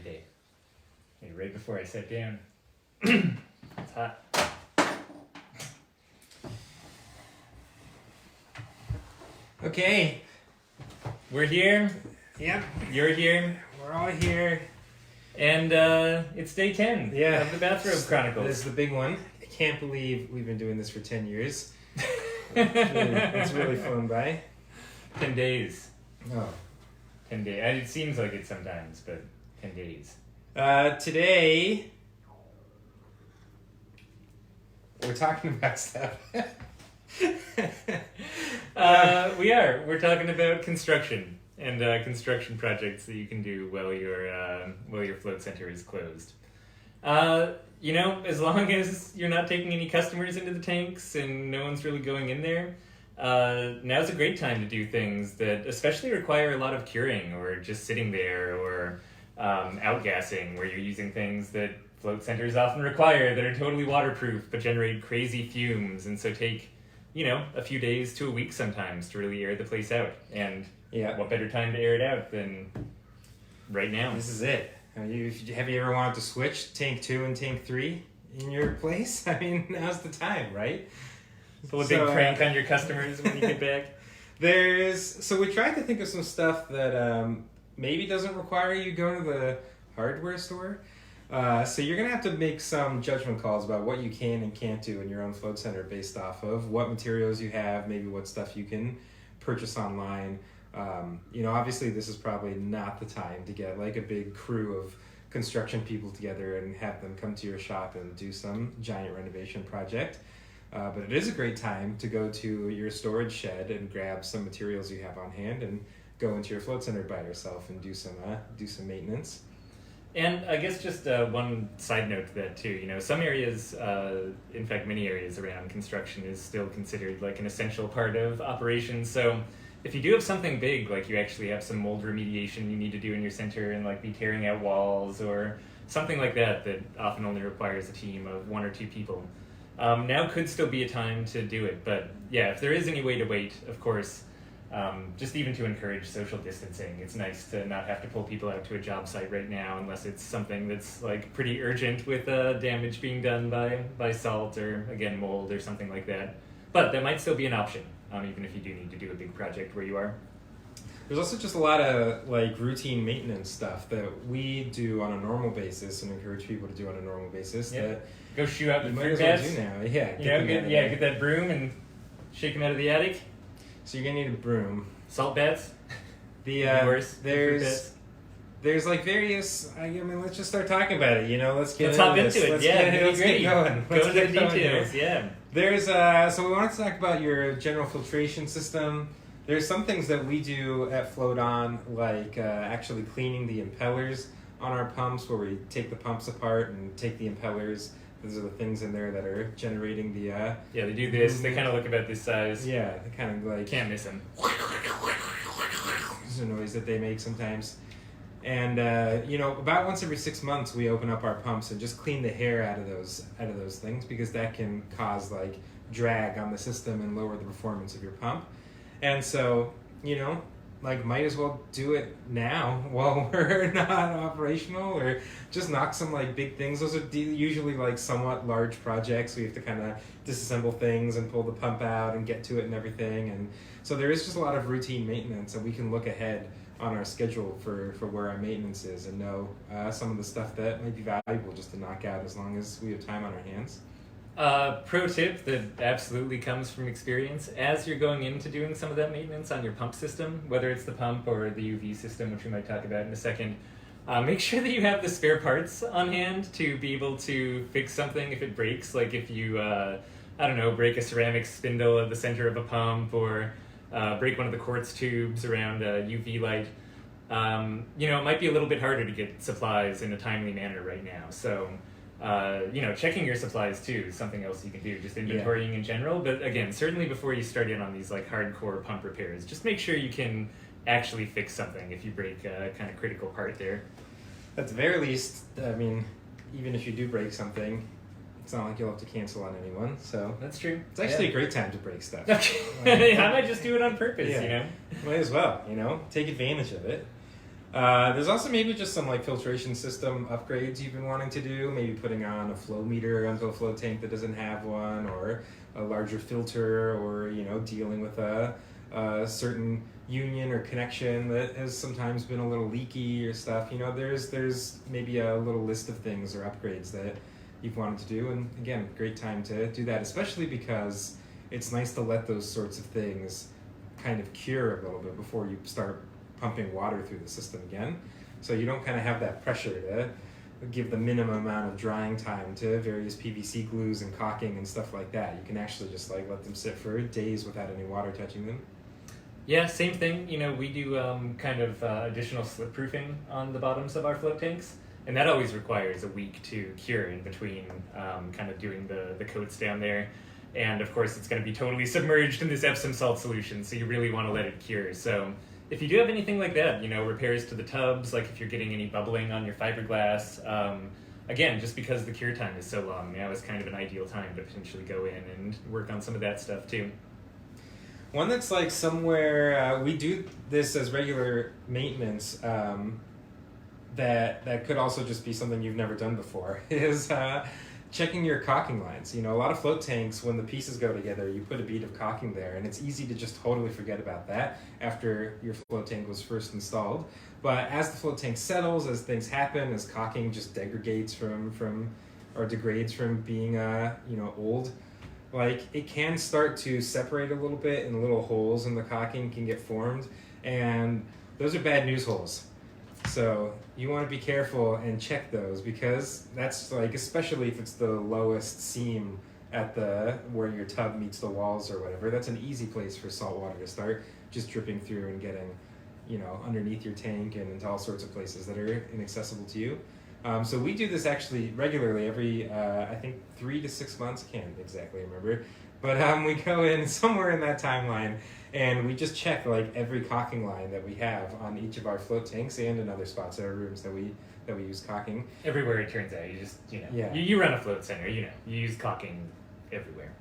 today. Hey, right before I sat down. It's hot. Okay. We're here. Yep. You're here. We're all here. And it's day 10 of the Bathrobe Chronicles. This is the big one. I can't believe we've been doing this for 10 years. It's really flown by. 10 days. Oh. 10 days. It seems like it sometimes, but 10 days. Today, we're talking about stuff. We are. We're talking about construction and construction projects that you can do while your float center is closed. As long as you're not taking any customers into the tanks and no one's really going in there, now's a great time to do things that especially require a lot of curing or just sitting there or outgassing, where you're using things that float centers often require that are totally waterproof but generate crazy fumes and so take a few days to a week sometimes to really air the place out. And what better time to air it out than right now? This is it. Have you ever wanted to switch tank 2 and tank 3 in your place? I mean, now's the time, right? Pull a big prank on your customers when you get back. So we tried to think of some stuff that maybe doesn't require you going to the hardware store. So you're going to have to make some judgment calls about what you can and can't do in your own float center based off of what materials you have, maybe what stuff you can purchase online. Obviously this is probably not the time to get like a big crew of construction people together and have them come to your shop and do some giant renovation project. But it is a great time to go to your storage shed and grab some materials you have on hand and go into your float center by yourself and do some maintenance. And I guess just one side note to that too, some areas, in fact many areas around construction is still considered like an essential part of operations. So if you do have something big, like you actually have some mold remediation you need to do in your center and like be tearing out walls or something like that often only requires a team of 1 or 2 people, now could still be a time to do it. But yeah, if there is any way to wait, of course, just even to encourage social distancing, it's nice to not have to pull people out to a job site right now unless it's something that's like pretty urgent with damage being done by salt or again mold or something like that. But that might still be an option, even if you do need to do a big project where you are. There's also just a lot of like routine maintenance stuff that we do on a normal basis and encourage people to do on a normal basis. That go shoot out the fruit well bats. do now. Yeah, get that broom and shake them out of the attic. So you're gonna need a broom. Salt bats. There's like various. Let's just start talking about it. Let's hop into it. Let's get going. Go into the details. Yeah. There's so we wanted to talk about your general filtration system. There's some things that we do at Float On, like actually cleaning the impellers on our pumps, where we take the pumps apart and take the impellers. Those are the things in there that are generating the... they do this. They kind of look about this size. Yeah, they kind of like... Can't miss them. There's a noise that they make sometimes. And, about once every 6 months, we open up our pumps and just clean the hair out of those things, because that can cause, like, drag on the system and lower the performance of your pump. And so, might as well do it now while we're not operational, or just knock some like big things. Those are usually like somewhat large projects. We have to kind of disassemble things and pull the pump out and get to it and everything. And so there is just a lot of routine maintenance, and we can look ahead on our schedule for where our maintenance is and know some of the stuff that might be valuable just to knock out as long as we have time on our hands. Pro tip that absolutely comes from experience: as you're going into doing some of that maintenance on your pump system, whether it's the pump or the UV system, which we might talk about in a second, make sure that you have the spare parts on hand to be able to fix something if it breaks. Like if you, break a ceramic spindle at the center of a pump, or break one of the quartz tubes around a UV light. It might be a little bit harder to get supplies in a timely manner right now. So checking your supplies too is something else you can do, just inventorying in general. But again, certainly before you start in on these like hardcore pump repairs, just make sure you can actually fix something if you break a kind of critical part there. At the very least, even if you do break something, it's not like you'll have to cancel on anyone. So that's true. It's actually a great time to break stuff. I might just do it on purpose, Might as well, take advantage of it. There's also maybe just some like filtration system upgrades you've been wanting to do. Maybe putting on a flow meter onto a float tank that doesn't have one, or a larger filter, or dealing with a certain union or connection that has sometimes been a little leaky or stuff. There's maybe a little list of things or upgrades that you've wanted to do, and again, great time to do that, especially because it's nice to let those sorts of things kind of cure a little bit before you start pumping water through the system again. So you don't kind of have that pressure to give the minimum amount of drying time to various PVC glues and caulking and stuff like that. You can actually just like let them sit for days without any water touching them. Yeah, same thing. We do kind of additional slip proofing on the bottoms of our float tanks, and that always requires a week to cure in between kind of doing the coats down there. And of course, it's going to be totally submerged in this Epsom salt solution, so you really want to let it cure. So if you do have anything like that, repairs to the tubs, like if you're getting any bubbling on your fiberglass, again, just because the cure time is so long, now is kind of an ideal time to potentially go in and work on some of that stuff too. One that's like somewhere, we do this as regular maintenance, that could also just be something you've never done before, is checking your caulking lines. A lot of float tanks, when the pieces go together, you put a bead of caulking there, and it's easy to just totally forget about that after your float tank was first installed. But as the float tank settles, as things happen, as caulking just degrades or degrades from being old, like it can start to separate a little bit, and little holes in the caulking can get formed, and those are bad news holes. So you want to be careful and check those, because that's like, especially if it's the lowest seam at where your tub meets the walls or whatever, that's an easy place for salt water to start just dripping through and getting underneath your tank and into all sorts of places that are inaccessible to you. So we do this actually regularly every I think 3 to 6 months. I can't exactly remember, but we go in somewhere in that timeline, and we just check like every caulking line that we have on each of our float tanks and in other spots in our rooms that we use caulking. Everywhere it turns out, you just Yeah. you run a float center, you use caulking everywhere.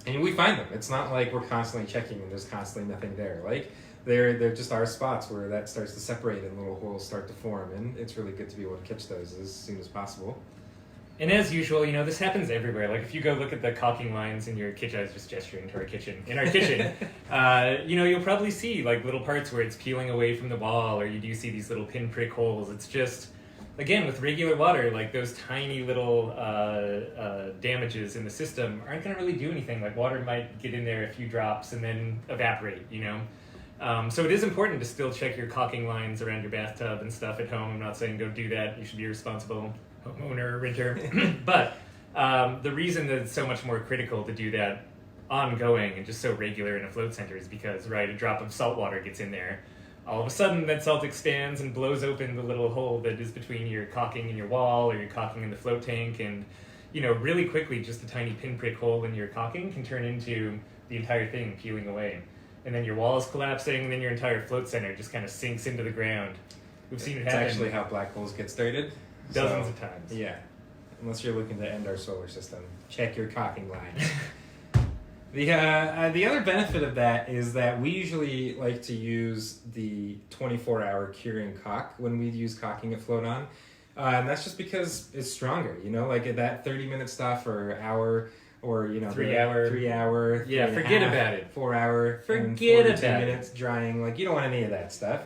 And we find them. It's not like we're constantly checking and there's constantly nothing there. Like they're just our spots where that starts to separate and little holes start to form, and it's really good to be able to catch those as soon as possible. And as usual, this happens everywhere. Like if you go look at the caulking lines in your kitchen, I was just gesturing to our kitchen. In our kitchen, you'll probably see like little parts where it's peeling away from the wall, or you do see these little pinprick holes. It's just, again, with regular water, like those tiny little damages in the system aren't going to really do anything. Like water might get in there a few drops and then evaporate, So it is important to still check your caulking lines around your bathtub and stuff at home. I'm not saying don't do that. You should be a responsible homeowner or renter. But the reason that it's so much more critical to do that ongoing and just so regular in a float center is because, right, a drop of salt water gets in there. All of a sudden, that salt expands and blows open the little hole that is between your caulking and your wall, or your caulking in the float tank, and really quickly, just a tiny pinprick hole in your caulking can turn into the entire thing peeling away. And then your wall is collapsing, and then your entire float center just kind of sinks into the ground. We've seen it happen. It's actually how black holes get started. Dozens of times. Yeah. Unless you're looking to end our solar system. Check your caulking lines. The other benefit of that is that we usually like to use the 24-hour curing caulk when we use caulking at Float On. And that's just because it's stronger, like that 30-minute stuff or hour or 3 hour. 3 hour. Yeah, forget about it. 4 hour. Forget about 42 minutes drying. Like, you don't want any of that stuff.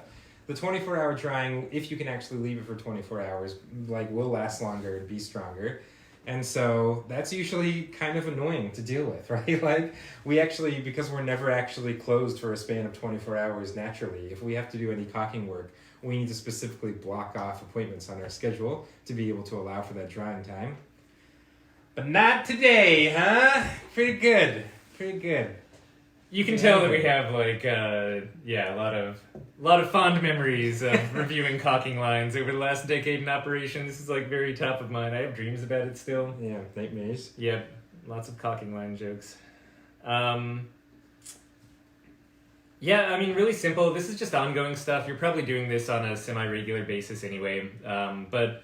The 24-hour drying, if you can actually leave it for 24 hours, like, will last longer and be stronger. And so that's usually kind of annoying to deal with, right? Like, we actually, because we're never actually closed for a span of 24 hours naturally, if we have to do any caulking work, we need to specifically block off appointments on our schedule to be able to allow for that drying time. But not today, huh? Pretty good. You can tell that we have a lot of fond memories of reviewing caulking lines over the last decade in operation. This is very top of mind. I have dreams about it still. Yeah, nightmares. Yep, lots of caulking line jokes. Really simple. This is just ongoing stuff. You're probably doing this on a semi-regular basis anyway. But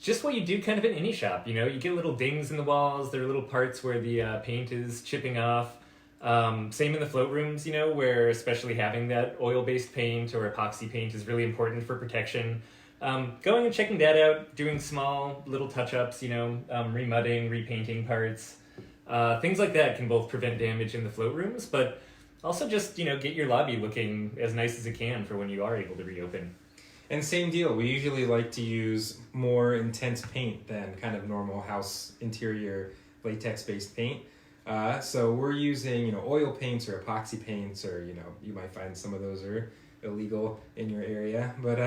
just what you do kind of in any shop, you get little dings in the walls. There are little parts where the paint is chipping off. Same in the float rooms, where especially having that oil-based paint or epoxy paint is really important for protection. Going and checking that out, doing small little touch-ups, remudding, repainting parts. Things like that can both prevent damage in the float rooms, but also just, get your lobby looking as nice as it can for when you are able to reopen. And same deal, we usually like to use more intense paint than kind of normal house interior latex-based paint. So we're using, oil paints or epoxy paints, or, you might find some of those are illegal in your area. But,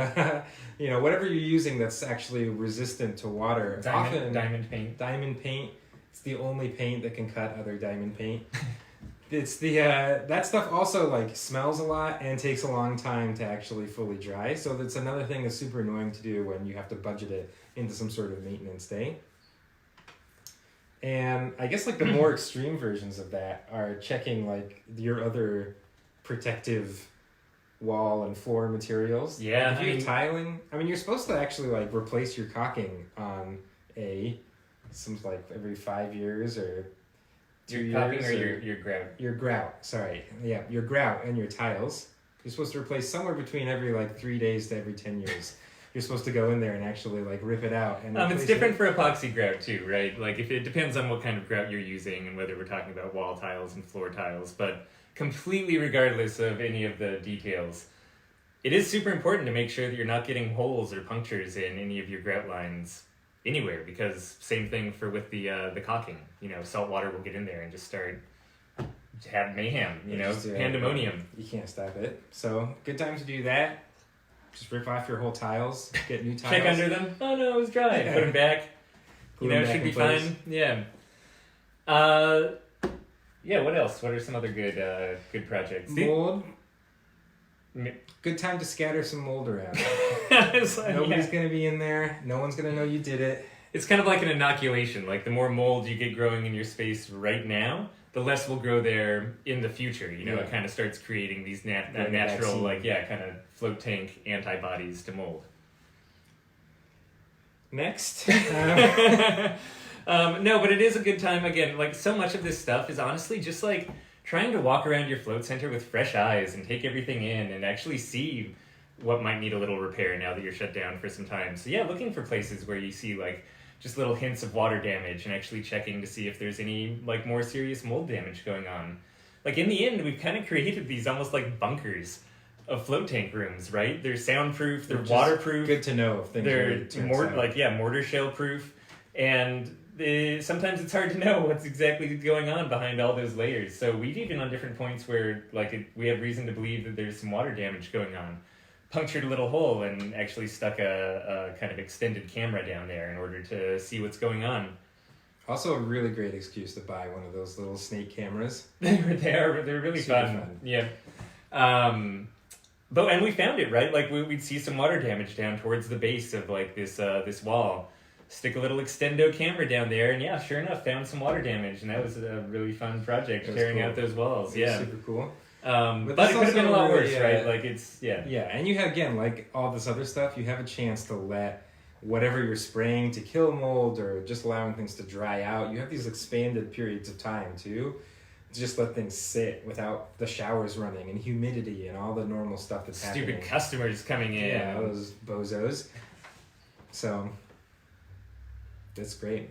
whatever you're using that's actually resistant to water. Diamond paint. Diamond paint. It's the only paint that can cut other diamond paint. It's that stuff also smells a lot and takes a long time to actually fully dry. So that's another thing that's super annoying to do when you have to budget it into some sort of maintenance day. And I guess the more extreme versions of that are checking your other protective wall and floor materials. Yeah. If you have tiling, you're supposed to actually replace your caulking on every 5 years or 2 years. Your caulking or your grout? Your grout, sorry. Yeah, your grout and your tiles. You're supposed to replace somewhere between every 3 days to every 10 years. You're supposed to go in there and actually rip it out. And it's different for epoxy grout too, right? If it depends on what kind of grout you're using and whether we're talking about wall tiles and floor tiles, but completely regardless of any of the details, it is super important to make sure that you're not getting holes or punctures in any of your grout lines anywhere, because same thing with the caulking. Salt water will get in there and just start to have mayhem, pandemonium. You can't stop it. So good time to do that. Just rip off your whole tiles, get new tiles. Check under them. Oh no, it was dry. Put them back. Should be fine. Yeah. What else? What are some other good projects? Mold. Good time to scatter some mold around. Nobody's going to be in there. No one's going to know you did it. It's kind of like an inoculation. The more mold you get growing in your space right now, the less will grow there in the future. It kind of starts creating these natural, kind of float tank antibodies to mold. Next. No, but it is a good time. Again, so much of this stuff is honestly just trying to walk around your float center with fresh eyes and take everything in and actually see what might need a little repair now that you're shut down for some time. So yeah, looking for places where you see just little hints of water damage and actually checking to see if there's any more serious mold damage going on. In the end, we've kind of created these almost bunkers of float tank rooms, right? They're soundproof, they're waterproof. Good to know if things they're mortar shell proof, and sometimes it's hard to know what's exactly going on behind all those layers. So we've even on different points where we have reason to believe that there's some water damage going on, punctured a little hole and actually stuck a kind of extended camera down there in order to see what's going on. Also a really great excuse to buy one of those little snake cameras. They're really fun. Yeah. And we found it, right? We'd see some water damage down towards the base of this wall. Stick a little extendo camera down there, and yeah, sure enough, found some water damage, and that was a really fun project, tearing out those walls. Yeah, super cool. But it could have been a lot worse, right? Yeah, and you have, again, all this other stuff, you have a chance to let whatever you're spraying to kill mold or just allowing things to dry out. You have these expanded periods of time too, to just let things sit without the showers running and humidity and all the normal stuff that's happening. Stupid customers coming in. Yeah, those bozos. So that's great.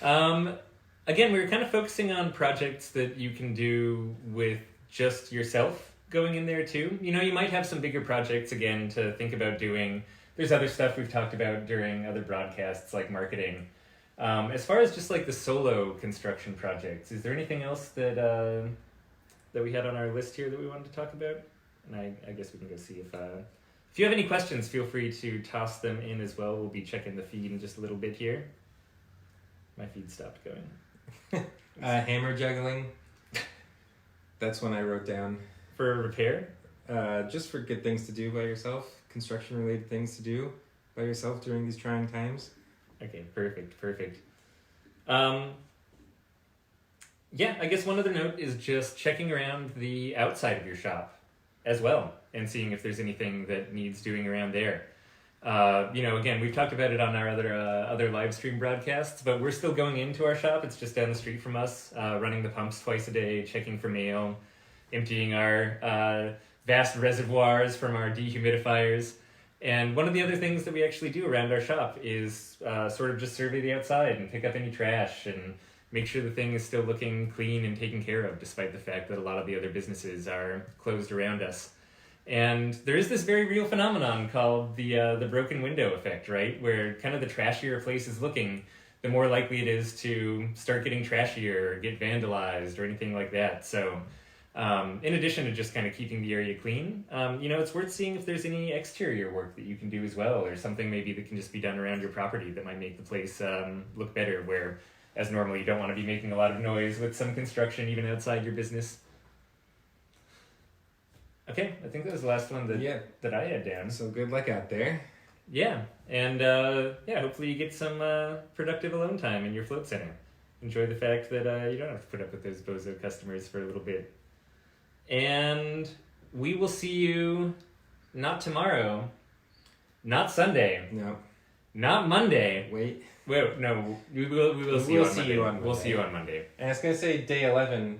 Again, we were kind of focusing on projects that you can do with just yourself going in there too. You might have some bigger projects again to think about doing. There's other stuff we've talked about during other broadcasts like marketing. As far as just the solo construction projects, is there anything else that we had on our list here that we wanted to talk about? And I guess we can go see if you have any questions, feel free to toss them in as well. We'll be checking the feed in just a little bit here. My feed stopped going. Hammer juggling. That's one I wrote down. For repair? Just for good things to do by yourself. Construction-related things to do by yourself during these trying times. Okay, perfect. Yeah, I guess one other note is just checking around the outside of your shop as well and seeing if there's anything that needs doing around there. Again, we've talked about it on our other live stream broadcasts, but we're still going into our shop. It's just down the street from us, running the pumps twice a day, checking for mail, emptying our vast reservoirs from our dehumidifiers. And one of the other things that we actually do around our shop is sort of just survey the outside and pick up any trash and make sure the thing is still looking clean and taken care of, despite the fact that a lot of the other businesses are closed around us. And there is this very real phenomenon called the broken window effect, right? Where kind of the trashier a place is looking, the more likely it is to start getting trashier or get vandalized or anything like that. So in addition to just kind of keeping the area clean, it's worth seeing if there's any exterior work that you can do as well, or something maybe that can just be done around your property that might make the place look better, where as normal you don't want to be making a lot of noise with some construction even outside your business. Okay, I think that was the last one that I had down. So good luck out there. Yeah, and hopefully you get some productive alone time in your float center. Enjoy the fact that you don't have to put up with those bozo customers for a little bit. And we will see you not tomorrow, not Sunday, No. not Monday. Wait. Wait, no, we will see you on Monday. We'll see you on Monday. And I was going to say day 11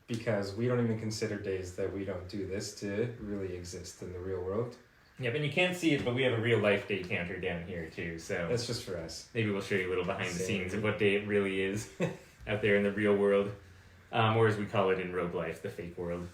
because we don't even consider days that we don't do this to really exist in the real world. Yeah, but you can't see it, but we have a real life day counter down here too, so That's just for us. maybe we'll show you a little behind the scenes of what day it really is out there in the real world, or as we call it in Robe Life, the fake world.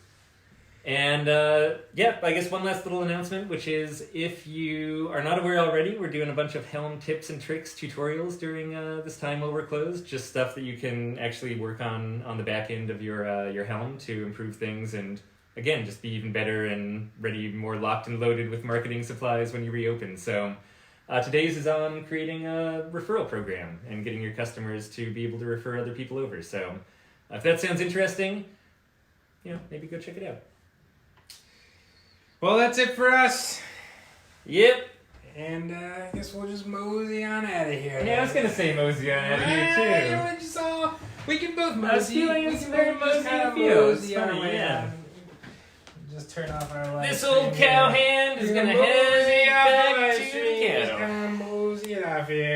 And I guess one last little announcement, which is if you are not aware already, we're doing a bunch of helm tips and tricks tutorials during this time while we're closed. Just stuff that you can actually work on the back end of your helm to improve things and, again, just be even better and ready, more locked and loaded with marketing supplies when you reopen. So today's is on creating a referral program and getting your customers to be able to refer other people over. So if that sounds interesting, maybe go check it out. Well, that's it for us. Yep. And I guess we'll just mosey on out of here. Yeah, I was going to say mosey on out of here, too. We can both mosey. I was feeling it's very mosey feel. It's funny, yeah. Just turn off our light. This old cowhand is going to head back to the cattle. Just kind of mosey it off here.